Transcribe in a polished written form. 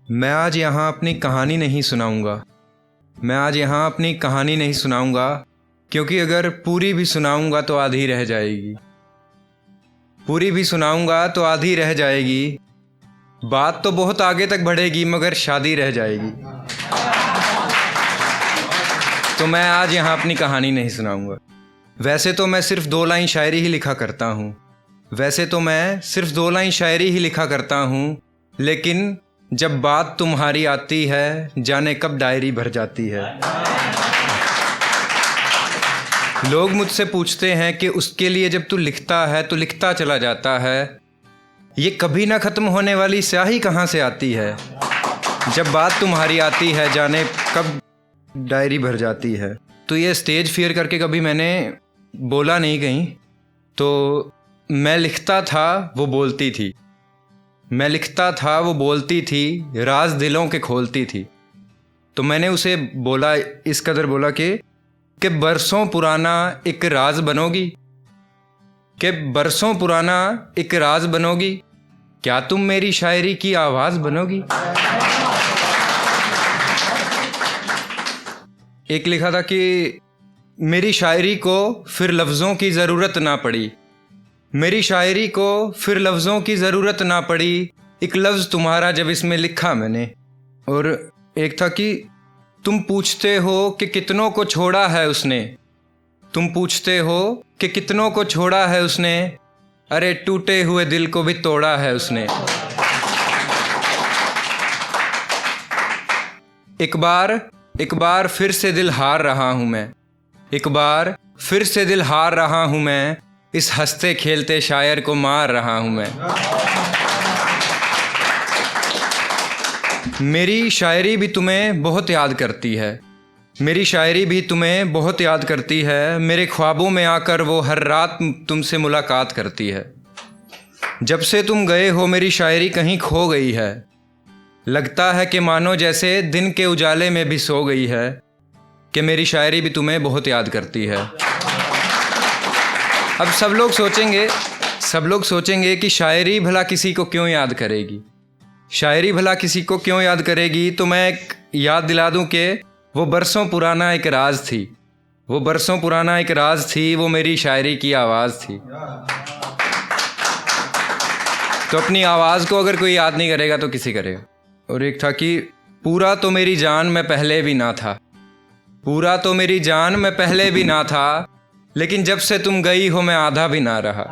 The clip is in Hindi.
मैं आज यहाँ अपनी कहानी नहीं सुनाऊंगा। मैं आज यहाँ अपनी कहानी नहीं सुनाऊंगा, क्योंकि अगर पूरी भी सुनाऊंगा तो आधी रह जाएगी। पूरी भी सुनाऊंगा तो आधी रह जाएगी। बात तो बहुत आगे तक बढ़ेगी, मगर शादी रह जाएगी। तो मैं आज यहाँ अपनी कहानी नहीं सुनाऊंगा। वैसे तो मैं सिर्फ 2 लाइन शायरी ही लिखा करता हूँ। वैसे तो मैं सिर्फ 2 लाइन शायरी ही लिखा करता हूँ, लेकिन जब बात तुम्हारी आती है, जाने कब डायरी भर जाती है। लोग मुझसे पूछते हैं कि उसके लिए जब तू लिखता है तो लिखता चला जाता है, ये कभी ना ख़त्म होने वाली स्याही कहाँ से आती है। जब बात तुम्हारी आती है, जाने कब डायरी भर जाती है। तो ये स्टेज फियर करके कभी मैंने बोला नहीं कहीं। तो मैं लिखता था, वो बोलती थी। मैं लिखता था, वो बोलती थी, राज दिलों के खोलती थी। तो मैंने उसे बोला, इस कदर बोला कि बरसों पुराना एक राज बनोगी, कि बरसों पुराना एक राज बनोगी, क्या तुम मेरी शायरी की आवाज़ बनोगी। एक लिखा था कि मेरी शायरी को फिर लफ्ज़ों की ज़रूरत ना पड़ी। मेरी शायरी को फिर लफ्ज़ों की ज़रूरत ना पड़ी, एक लफ्ज़ तुम्हारा जब इसमें लिखा मैंने। और एक था कि तुम पूछते हो कि कितनों को छोड़ा है उसने। तुम पूछते हो कि कितनों को छोड़ा है उसने, अरे टूटे हुए दिल को भी तोड़ा है उसने। एक बार फिर से दिल हार रहा हूँ मैं। एक बार फिर से दिल हार रहा हूँ मैं, इस हंसते खेलते शायर को मार रहा हूँ मैं। मेरी शायरी भी तुम्हें बहुत याद करती है। मेरी शायरी भी तुम्हें बहुत याद करती है। मेरे ख्वाबों में आकर वो हर रात तुमसे मुलाकात करती है। जब से तुम गए हो मेरी शायरी कहीं खो गई है। लगता है कि मानो जैसे दिन के उजाले में भी सो गई है, कि मेरी शायरी भी तुम्हें बहुत याद करती है। अब सब लोग सोचेंगे कि शायरी भला किसी को क्यों याद करेगी। शायरी भला किसी को क्यों याद करेगी। तो मैं एक याद दिला दूं कि वो बरसों पुराना एक राज थी। वो बरसों पुराना एक राज थी, वो मेरी शायरी की आवाज़ थी। तो अपनी आवाज़ को अगर कोई याद नहीं करेगा तो किसी करेगा। और एक था कि पूरा तो मेरी जान मैं पहले भी ना था। पूरा तो मेरी जान मैं पहले भी ना था, लेकिन जब से तुम गई हो मैं आधा भी ना रहा।